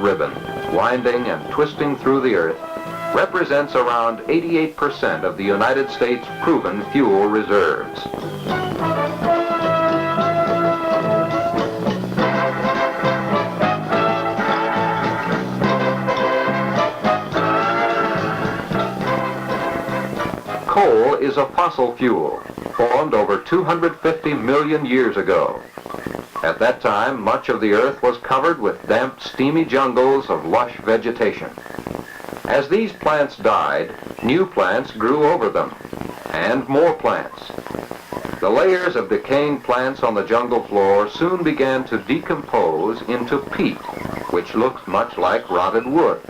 ribbon, winding and twisting through the earth, represents around 88% of the United States' proven fuel reserves. Coal is a fossil fuel, formed over 250 million years ago. At that time, much of the earth was covered with damp, steamy jungles of lush vegetation. As these plants died, new plants grew over them, and more plants. The layers of decaying plants on the jungle floor soon began to decompose into peat, which looked much like rotted wood.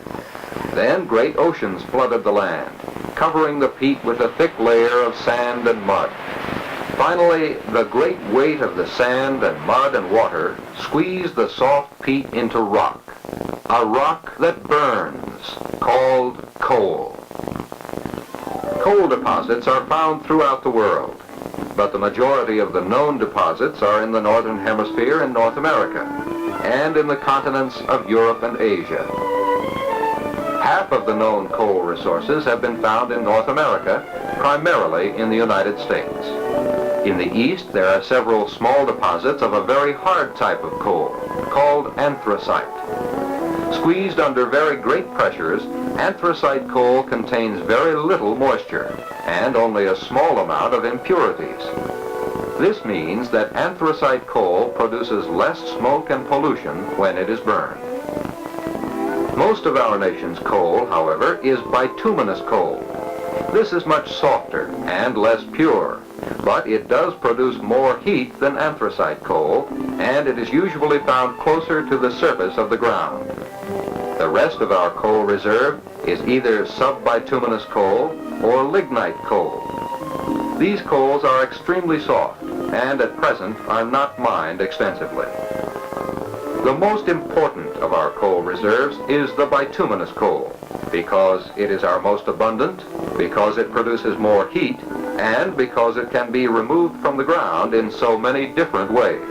Then great oceans flooded the land, covering the peat with a thick layer of sand and mud. Finally, the great weight of the sand and mud and water squeezed the soft peat into rock, a rock that burns, called coal. Coal deposits are found throughout the world, but the majority of the known deposits are in the Northern Hemisphere in North America, and in the continents of Europe and Asia. Half of the known coal resources have been found in North America, primarily in the United States. In the east, there are several small deposits of a very hard type of coal, called anthracite. Squeezed under very great pressures, anthracite coal contains very little moisture and only a small amount of impurities. This means that anthracite coal produces less smoke and pollution when it is burned. Most of our nation's coal, however, is bituminous coal. This is much softer and less pure, but it does produce more heat than anthracite coal, and it is usually found closer to the surface of the ground. The rest of our coal reserve is either subbituminous coal or lignite coal. These coals are extremely soft and at present are not mined extensively. The most important of our coal reserves is the bituminous coal, because it is our most abundant, because it produces more heat, and because it can be removed from the ground in so many different ways.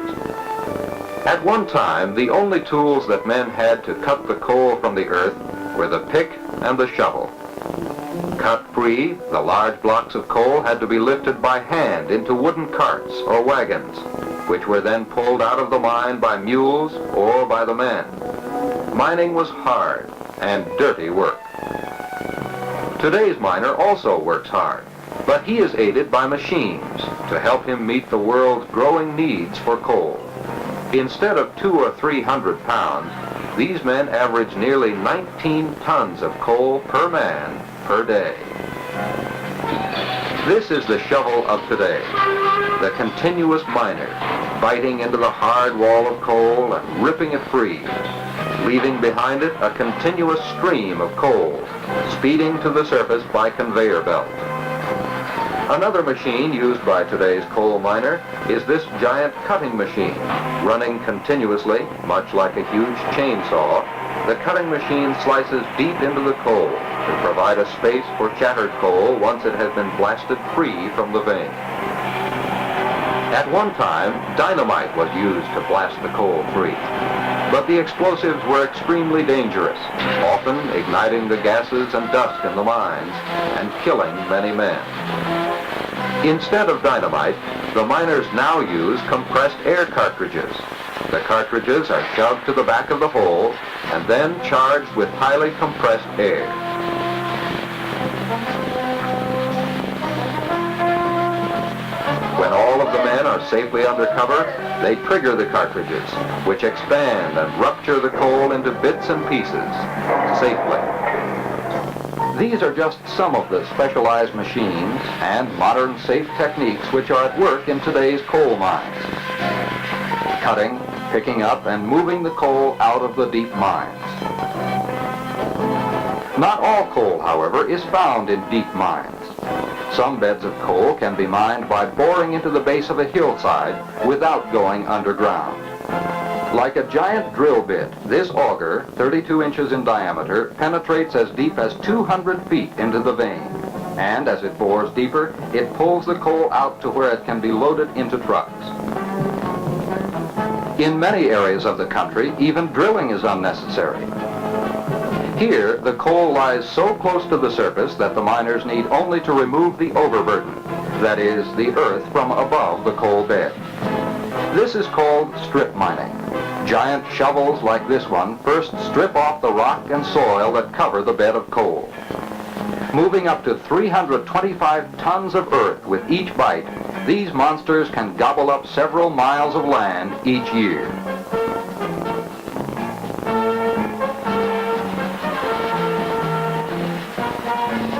At one time, the only tools that men had to cut the coal from the earth were the pick and the shovel. Cut free, the large blocks of coal had to be lifted by hand into wooden carts or wagons, which were then pulled out of the mine by mules or by the men. Mining was hard and dirty work. Today's miner also works hard, but he is aided by machines to help him meet the world's growing needs for coal. Instead of 200 or 300 pounds, these men average nearly 19 tons of coal per man per day. This is the shovel of today, the continuous miner, biting into the hard wall of coal and ripping it free, leaving behind it a continuous stream of coal, speeding to the surface by conveyor belt. Another machine used by today's coal miner is this giant cutting machine, running continuously, much like a huge chainsaw. The cutting machine slices deep into the coal to provide a space for shattered coal once it has been blasted free from the vein. At one time, dynamite was used to blast the coal free, but the explosives were extremely dangerous, often igniting the gases and dust in the mines and killing many men. Instead of dynamite, the miners now use compressed air cartridges. The cartridges are shoved to the back of the hole and then charged with highly compressed air. When all of the men are safely under cover, they trigger the cartridges, which expand and rupture the coal into bits and pieces safely. These are just some of the specialized machines and modern safe techniques which are at work in today's coal mines. Cutting, picking up, and moving the coal out of the deep mines. Not all coal, however, is found in deep mines. Some beds of coal can be mined by boring into the base of a hillside without going underground. Like a giant drill bit, this auger, 32 inches in diameter, penetrates as deep as 200 feet into the vein. And as it bores deeper, it pulls the coal out to where it can be loaded into trucks. In many areas of the country, even drilling is unnecessary. Here, the coal lies so close to the surface that the miners need only to remove the overburden, that is, the earth from above the coal bed. This is called strip mining. Giant shovels like this one first strip off the rock and soil that cover the bed of coal. Moving up to 325 tons of earth with each bite, these monsters can gobble up several miles of land each year.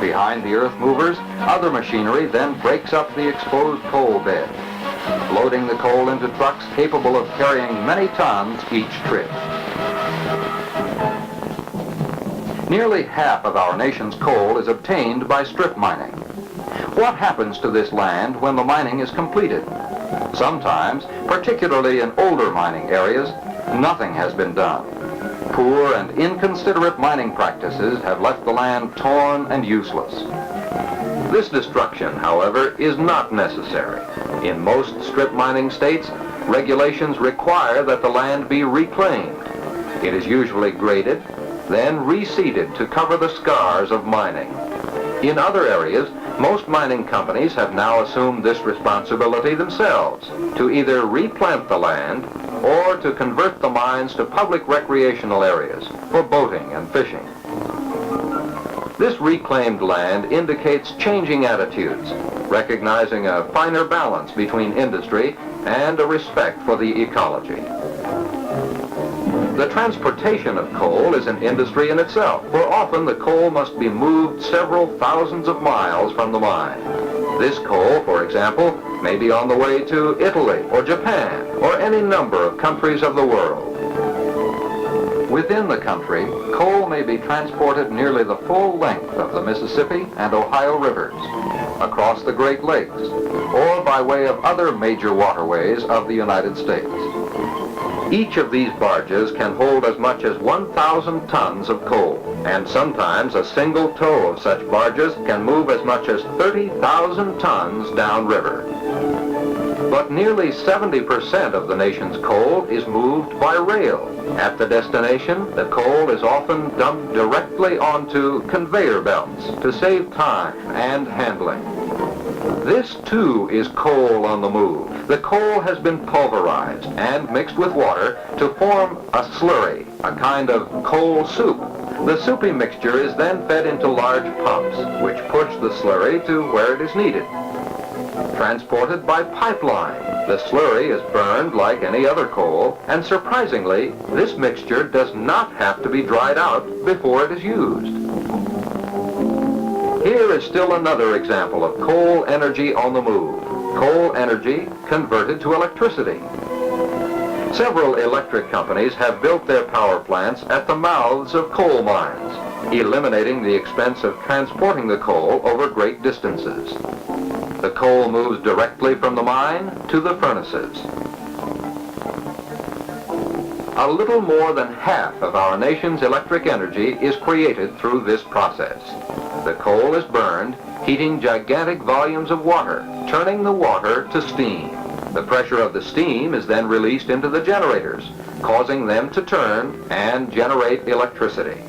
Behind the earth movers, other machinery then breaks up the exposed coal bed, loading the coal into trucks capable of carrying many tons each trip. Nearly half of our nation's coal is obtained by strip mining. What happens to this land when the mining is completed? Sometimes, particularly in older mining areas, nothing has been done. Poor and inconsiderate mining practices have left the land torn and useless. This destruction, however, is not necessary. In most strip mining states, regulations require that the land be reclaimed. It is usually graded, then reseeded to cover the scars of mining. In other areas, most mining companies have now assumed this responsibility themselves to either replant the land or to convert the mines to public recreational areas for boating and fishing. This reclaimed land indicates changing attitudes, recognizing a finer balance between industry and a respect for the ecology. The transportation of coal is an industry in itself, for often the coal must be moved several thousands of miles from the mine. This coal, for example, may be on the way to Italy or Japan or any number of countries of the world. Within the country, coal may be transported nearly the full length of the Mississippi and Ohio rivers, across the Great Lakes, or by way of other major waterways of the United States. Each of these barges can hold as much as 1,000 tons of coal, and sometimes a single tow of such barges can move as much as 30,000 tons downriver. But nearly 70% of the nation's coal is moved by rail. At the destination, the coal is often dumped directly onto conveyor belts to save time and handling. This, too, is coal on the move. The coal has been pulverized and mixed with water to form a slurry, a kind of coal soup. The soupy mixture is then fed into large pumps, which push the slurry to where it is needed. Transported by pipeline, the slurry is burned like any other coal, and surprisingly, this mixture does not have to be dried out before it is used. Here is still another example of coal energy on the move. Coal energy converted to electricity. Several electric companies have built their power plants at the mouths of coal mines, eliminating the expense of transporting the coal over great distances. The coal moves directly from the mine to the furnaces. A little more than half of our nation's electric energy is created through this process. The coal is burned, heating gigantic volumes of water, turning the water to steam. The pressure of the steam is then released into the generators, causing them to turn and generate electricity.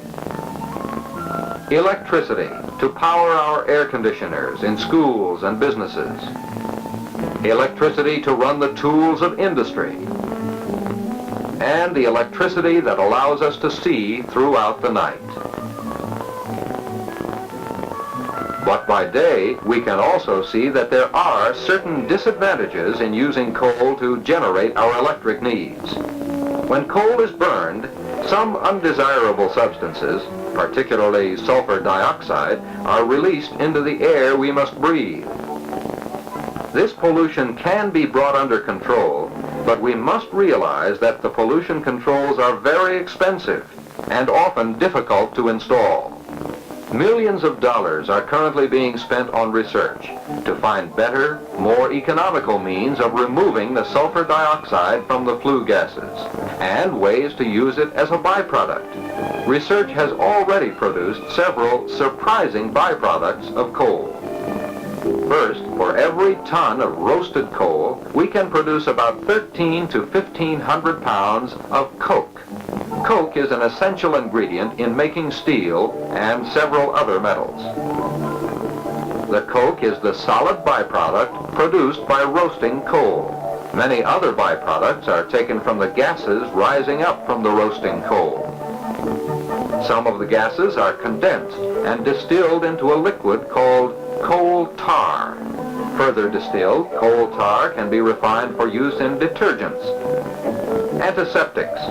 Electricity to power our air conditioners in schools and businesses. Electricity to run the tools of industry. And the electricity that allows us to see throughout the night. But by day, we can also see that there are certain disadvantages in using coal to generate our electric needs. When coal is burned, some undesirable substances, particularly sulfur dioxide, are released into the air we must breathe. This pollution can be brought under control, but we must realize that the pollution controls are very expensive and often difficult to install. Millions of dollars are currently being spent on research to find better, more economical means of removing the sulfur dioxide from the flue gases and ways to use it as a byproduct. Research has already produced several surprising byproducts of coal. First, for every ton of roasted coal, we can produce about 1,300 to 1,500 pounds of coke. Coke is an essential ingredient in making steel and several other metals. The coke is the solid byproduct produced by roasting coal. Many other byproducts are taken from the gases rising up from the roasting coal. Some of the gases are condensed and distilled into a liquid called coal tar. Further distilled, coal tar can be refined for use in detergents, antiseptics,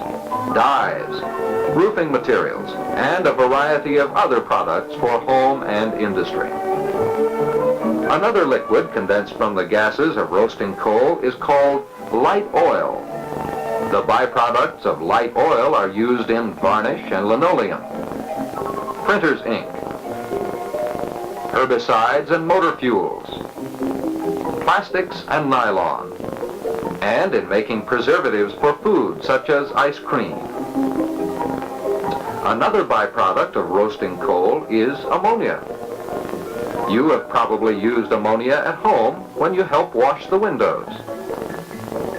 dyes, roofing materials, and a variety of other products for home and industry. Another liquid condensed from the gases of roasting coal is called light oil. The byproducts of light oil are used in varnish and linoleum, printer's ink, herbicides and motor fuels, plastics and nylon, and in making preservatives for food such as ice cream. Another byproduct of roasting coal is ammonia. You have probably used ammonia at home when you help wash the windows.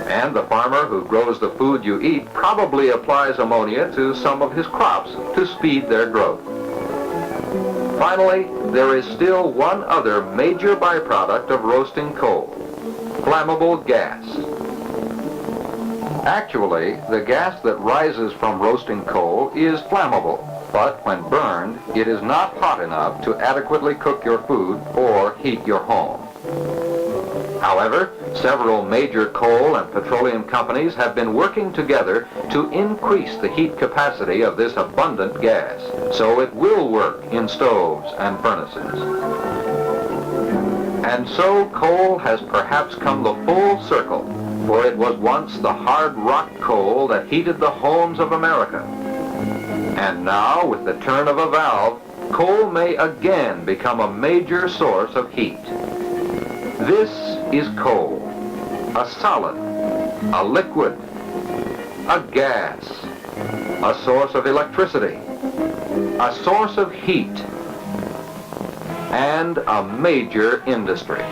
And the farmer who grows the food you eat probably applies ammonia to some of his crops to speed their growth. Finally, there is still one other major byproduct of roasting coal: flammable gas. Actually, the gas that rises from roasting coal is flammable. But when burned, it is not hot enough to adequately cook your food or heat your home. However, several major coal and petroleum companies have been working together to increase the heat capacity of this abundant gas, so it will work in stoves and furnaces. And so coal has perhaps come the full circle, for it was once the hard rock coal that heated the homes of America. And now, with the turn of a valve, coal may again become a major source of heat. This is coal, a solid, a liquid, a gas, a source of electricity, a source of heat, and a major industry.